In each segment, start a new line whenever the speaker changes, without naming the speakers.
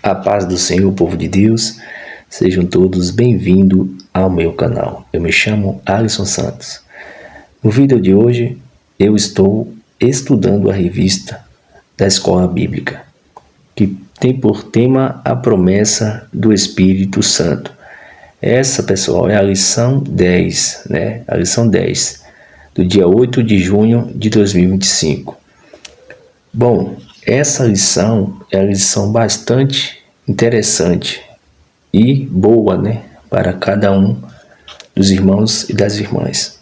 A paz do Senhor, povo de Deus, sejam todos bem-vindos ao meu canal. Eu me chamo Alisson Santos. No vídeo de hoje, eu estou estudando a revista da Escola Bíblica, que tem por tema a promessa do Espírito Santo. Essa, pessoal, é a lição 10, né? A lição 10, do dia 8 de junho de 2025. Bom, essa lição é uma lição bastante interessante e boa, né, para cada um dos irmãos e das irmãs.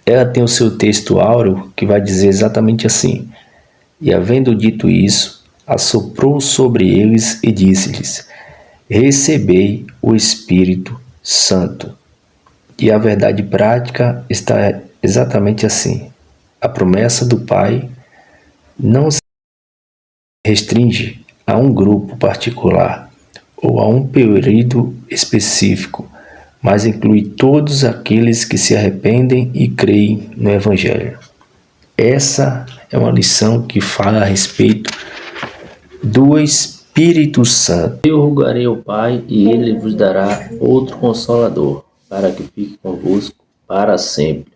Ela tem o seu texto áureo que vai dizer exatamente assim: e havendo dito isso, assoprou sobre eles e disse-lhes: recebei o Espírito Santo. E a verdade prática está exatamente assim. A promessa do Pai não se restringe a um grupo particular ou a um período específico, mas inclui todos aqueles que se arrependem e creem no Evangelho. Essa é uma lição que fala a respeito do Espírito Santo. Eu rogarei ao Pai e Ele vos dará outro Consolador, para que fique convosco para sempre.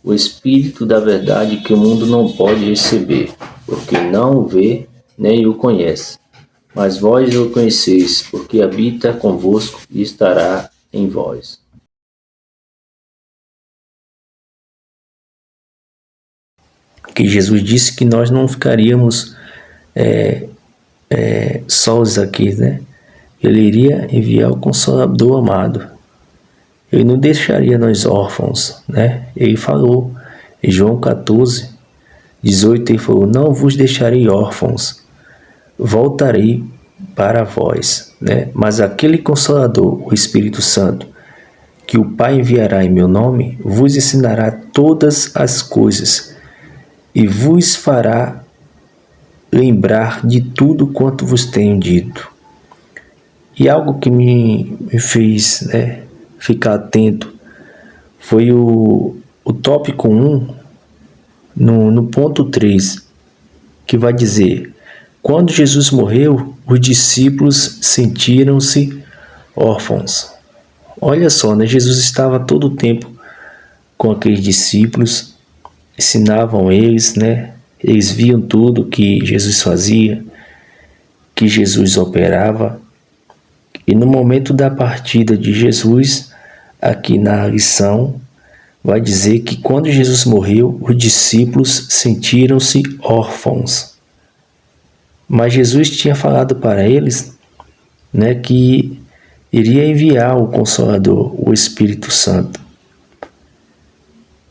O Espírito da verdade que o mundo não pode receber, porque não o vê nem o conhece. Mas vós o conheceis, porque habita convosco e estará em vós. Que Jesus disse que nós não ficaríamos sós aqui, né? Ele iria enviar o Consolador amado. Ele não deixaria nós órfãos, né? Ele falou em João 14, 18, ele falou: não vos deixarei órfãos, voltarei para vós, né? Mas aquele Consolador, o Espírito Santo, que o Pai enviará em meu nome, vos ensinará todas as coisas e vos fará lembrar de tudo quanto vos tenho dito. E algo que me fez, né, ficar atento foi o tópico 1, no ponto 3, que vai dizer: quando Jesus morreu, os discípulos sentiram-se órfãos. Olha só, né? Jesus estava todo o tempo com aqueles discípulos, ensinavam eles, né? Eles viam tudo que Jesus fazia, que Jesus operava. E no momento da partida de Jesus, aqui na lição, vai dizer que quando Jesus morreu, os discípulos sentiram-se órfãos. Mas Jesus tinha falado para eles, né, que iria enviar o Consolador, o Espírito Santo.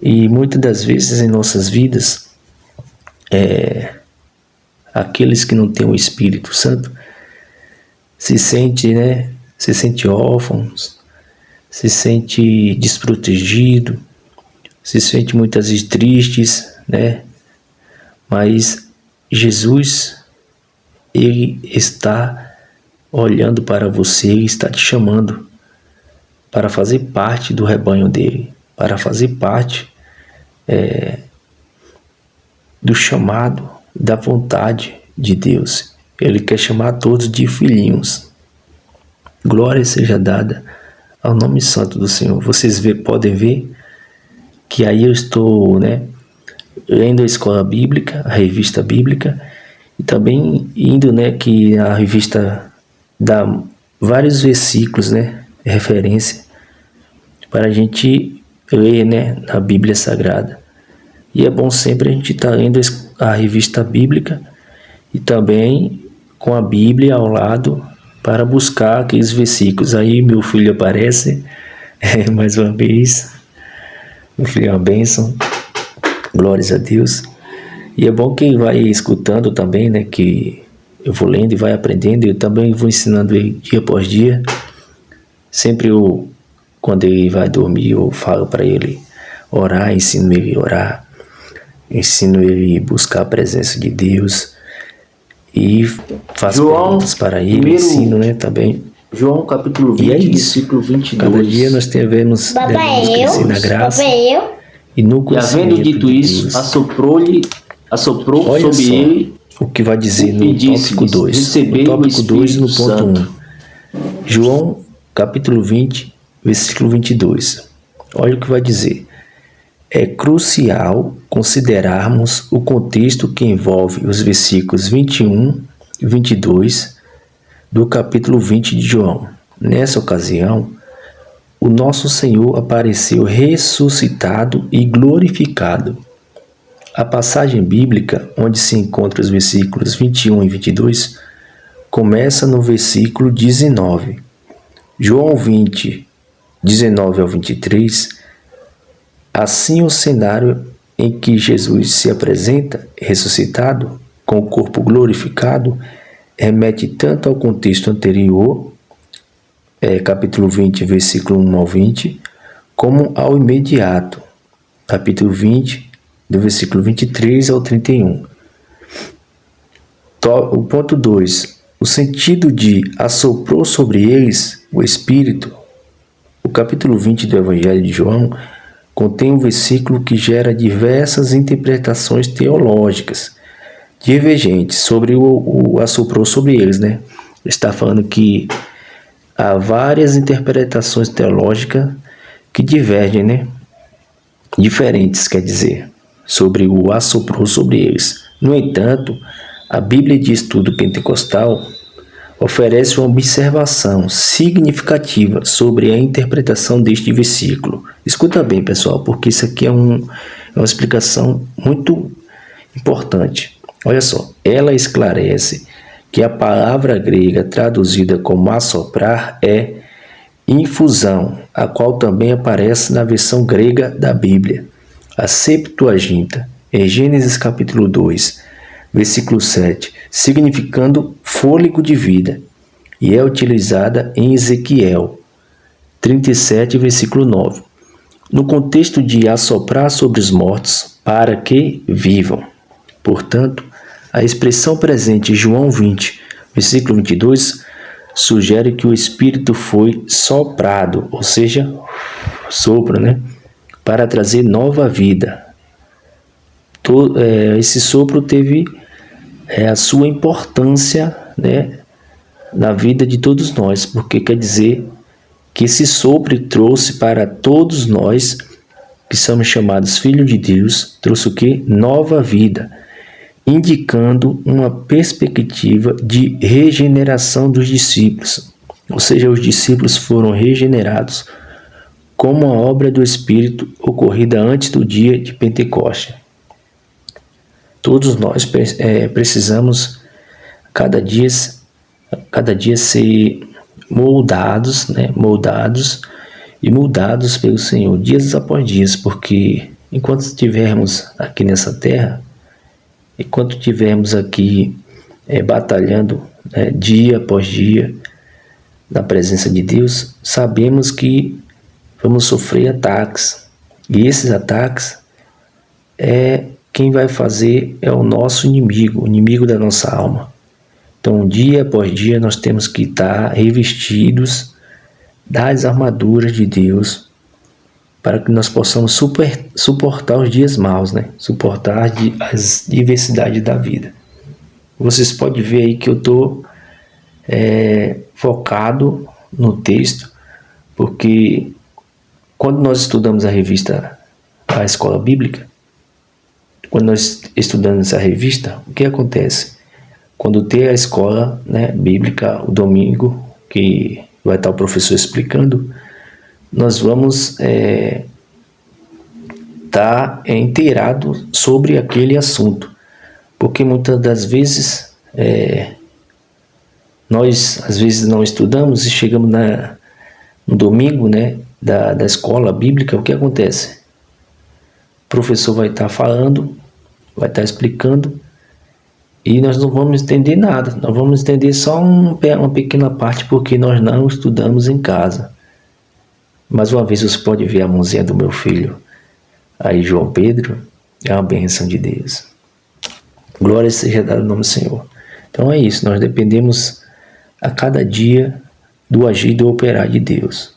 E muitas das vezes em nossas vidas, aqueles que não têm o Espírito Santo se sente órfãos, se sente desprotegido, se sente muitas vezes tristes, né? Mas Jesus, Ele está olhando para você, Ele está te chamando para fazer parte do rebanho dele, para fazer parte do chamado, da vontade de Deus. Ele quer chamar todos de filhinhos. Glória seja dada ao nome santo do Senhor. Vocês podem ver que aí eu estou, né, lendo a Escola Bíblica, a revista bíblica, e também indo, né, que a revista dá vários versículos, né, referência para a gente ler, né, na Bíblia Sagrada. E é bom sempre a gente estar lendo a revista bíblica e também com a Bíblia ao lado para buscar aqueles versículos. Aí meu filho aparece mais uma vez. Meu filho é uma bênção. Glórias a Deus. E é bom que ele vai escutando também, né, que eu vou lendo e vai aprendendo. Eu também vou ensinando ele dia após dia. Sempre quando ele vai dormir, eu falo para ele orar, ensino ele a orar, ensino ele a buscar a presença de Deus e faço perguntas para ele, ensino, né, também.
João capítulo 20,
e é isso.
Versículo 22.
Cada dia nós devemos crescer na graça e no conhecimento.
E havendo dito
de
isso,
Deus.
assoprou
Olha
sobre
só.
ele
o que vai dizer no
E disse-lhes,
tópico 2.
recebei
No
o
tópico 2 no
Espírito
ponto 1.
Santo.
João, capítulo 20, versículo 22. Olha o que vai dizer. É crucial considerarmos o contexto que envolve os versículos 21 e 22 do capítulo 20 de João. Nessa ocasião, o nosso Senhor apareceu ressuscitado e glorificado. A passagem bíblica, onde se encontram os versículos 21 e 22, começa no versículo 19. João 20, 19 ao 23, assim o cenário em que Jesus se apresenta, ressuscitado, com o corpo glorificado, remete tanto ao contexto anterior, capítulo 20, versículo 1 ao 20, como ao imediato, capítulo 20, do versículo 23 ao 31. O ponto 2. O sentido de assoprou sobre eles o Espírito. O capítulo 20 do Evangelho de João contém um versículo que gera diversas interpretações teológicas divergentes sobre o assoprou sobre eles, né? Está falando que há várias interpretações teológicas que divergem, né? Diferentes, quer dizer, sobre o assoprou sobre eles. No entanto, a Bíblia de Estudo Pentecostal oferece uma observação significativa sobre a interpretação deste versículo. Escuta bem, pessoal, porque isso aqui é uma explicação muito importante. Olha só, ela esclarece que a palavra grega traduzida como assoprar é infusão, a qual também aparece na versão grega da Bíblia, a Septuaginta, em Gênesis capítulo 2, versículo 7, significando fôlego de vida, e é utilizada em Ezequiel 37, versículo 9, no contexto de assoprar sobre os mortos para que vivam. Portanto, a expressão presente em João 20, versículo 22, sugere que o Espírito foi soprado, ou seja, sopro, né, para trazer nova vida. Esse sopro teve a sua importância, né, na vida de todos nós, porque quer dizer que esse sopro trouxe para todos nós, que somos chamados filhos de Deus, trouxe o quê? Nova vida, indicando uma perspectiva de regeneração dos discípulos. Ou seja, os discípulos foram regenerados como a obra do Espírito ocorrida antes do dia de Pentecostes. Todos nós precisamos cada dia ser moldados, né? Moldados pelo Senhor, dias após dias, porque enquanto estivermos aqui nessa terra, enquanto estivermos aqui batalhando dia após dia na presença de Deus, sabemos que vamos sofrer ataques. E esses ataques quem vai fazer é o nosso inimigo, o inimigo da nossa alma. Então, dia após dia, nós temos que estar revestidos das armaduras de Deus para que nós possamos suportar os dias maus, né? Suportar as diversidades da vida. Vocês podem ver aí que eu estou focado no texto, porque quando nós estudamos a revista A Escola Bíblica, quando nós estudamos essa revista, o que acontece? Quando tem a escola, né, bíblica, o domingo, que vai estar o professor explicando, nós vamos estar inteirados sobre aquele assunto. Porque muitas das vezes, nós às vezes não estudamos e chegamos no domingo, né, da escola bíblica, o que acontece? O professor vai estar falando, vai estar explicando, e nós não vamos entender nada. Nós vamos entender só uma pequena parte, porque nós não estudamos em casa. Mais uma vez você pode ver a mãozinha do meu filho aí, João Pedro. É uma bênção de Deus. Glória seja dada ao nome do Senhor. Então é isso, nós dependemos a cada dia do agir e do operar de Deus.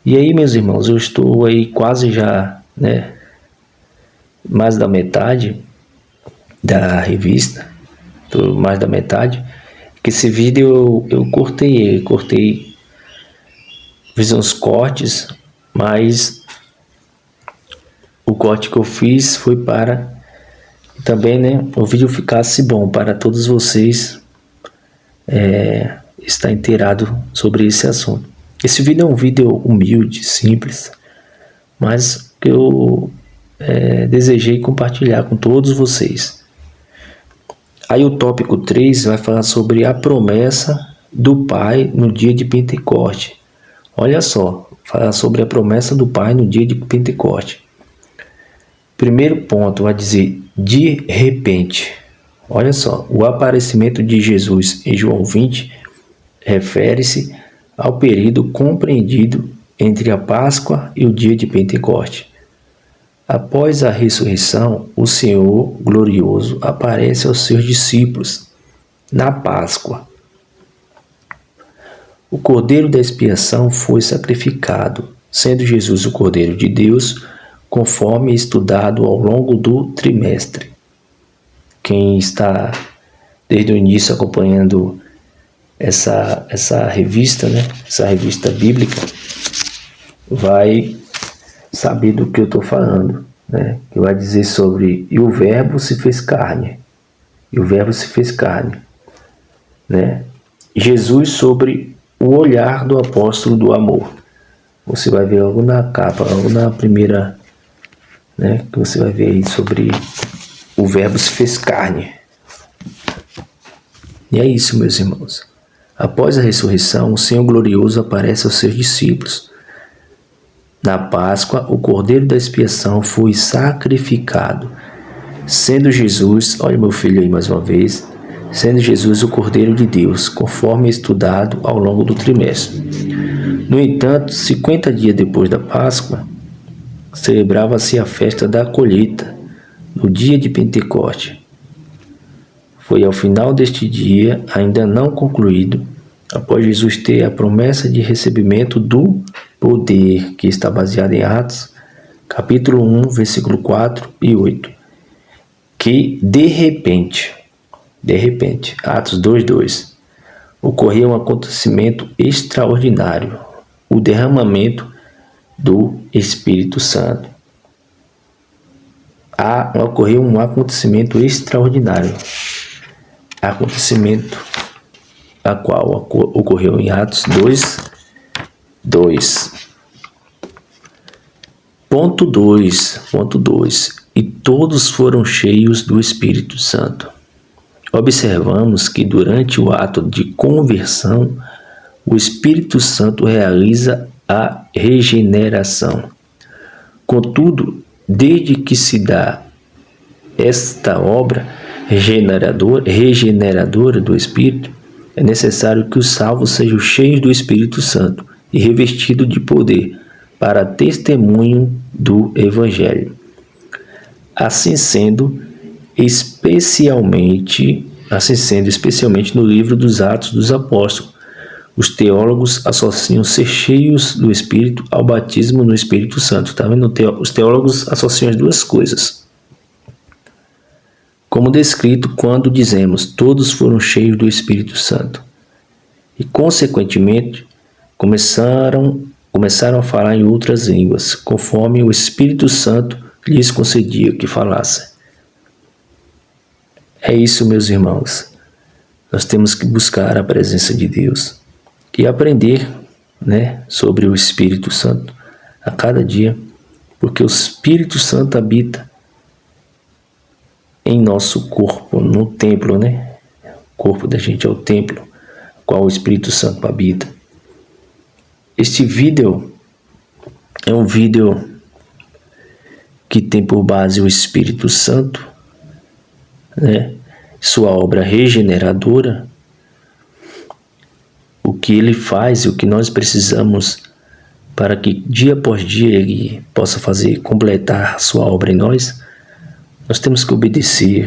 E aí, meus irmãos, eu estou aí quase já, né, mais da metade da revista, tô mais da metade. Que esse vídeo eu cortei, fiz uns cortes, mas o corte que eu fiz foi para também, né, o vídeo ficasse bom para todos vocês estar inteirado sobre esse assunto. Esse vídeo é um vídeo humilde, simples, mas que eu desejei compartilhar com todos vocês. Aí o tópico 3 vai falar sobre a promessa do Pai no dia de Pentecoste. Olha só, falar sobre a promessa do Pai no dia de Pentecoste. Primeiro ponto vai dizer de repente. Olha só, o aparecimento de Jesus em João 20 refere-se ao período compreendido entre a Páscoa e o dia de Pentecoste. Após a ressurreição, o Senhor glorioso aparece aos seus discípulos na Páscoa. O Cordeiro da expiação foi sacrificado, sendo Jesus o Cordeiro de Deus, conforme estudado ao longo do trimestre. Quem está desde o início acompanhando essa revista, né? Essa revista bíblica, vai saber do que eu estou falando, né? Que vai dizer sobre e o Verbo se fez carne, e o Verbo se fez carne, né? Jesus sobre o olhar do apóstolo do amor. Você vai ver logo na capa, logo na primeira, né? Que você vai ver aí sobre o Verbo se fez carne. E é isso, meus irmãos. Após a ressurreição, o Senhor glorioso aparece aos seus discípulos. Na Páscoa, o Cordeiro da expiação foi sacrificado, sendo Jesus, olha meu filho aí mais uma vez, sendo Jesus o Cordeiro de Deus, conforme estudado ao longo do trimestre. No entanto, 50 dias depois da Páscoa, celebrava-se a festa da colheita, no dia de Pentecoste. Foi ao final deste dia, ainda não concluído, após Jesus ter a promessa de recebimento do poder, que está baseado em Atos, capítulo 1, versículo 4 e 8, que de repente, Atos 2:2, ocorreu um acontecimento extraordinário, o derramamento do Espírito Santo. Ocorreu um acontecimento extraordinário, acontecimento a qual ocorreu em Atos 2:2. Ponto 2. E todos foram cheios do Espírito Santo. Observamos que durante o ato de conversão, o Espírito Santo realiza a regeneração. Contudo, desde que se dá esta obra regeneradora do Espírito, é necessário que os salvos sejam cheios do Espírito Santo e revestidos de poder para testemunho do Evangelho. Assim sendo, especialmente no livro dos Atos dos Apóstolos, os teólogos associam ser cheios do Espírito ao batismo no Espírito Santo. Tá vendo? Os teólogos associam as duas coisas. Como descrito quando dizemos, todos foram cheios do Espírito Santo. E, consequentemente, começaram a falar em outras línguas, conforme o Espírito Santo lhes concedia que falassem. É isso, meus irmãos. Nós temos que buscar a presença de Deus e aprender, né, sobre o Espírito Santo a cada dia, porque o Espírito Santo habita em nosso corpo, no templo, né? O corpo da gente é o templo, qual o Espírito Santo habita. Este vídeo é um vídeo que tem por base o Espírito Santo, né? Sua obra regeneradora, o que ele faz e o que nós precisamos para que dia após dia ele possa completar sua obra em nós. Nós temos que obedecer,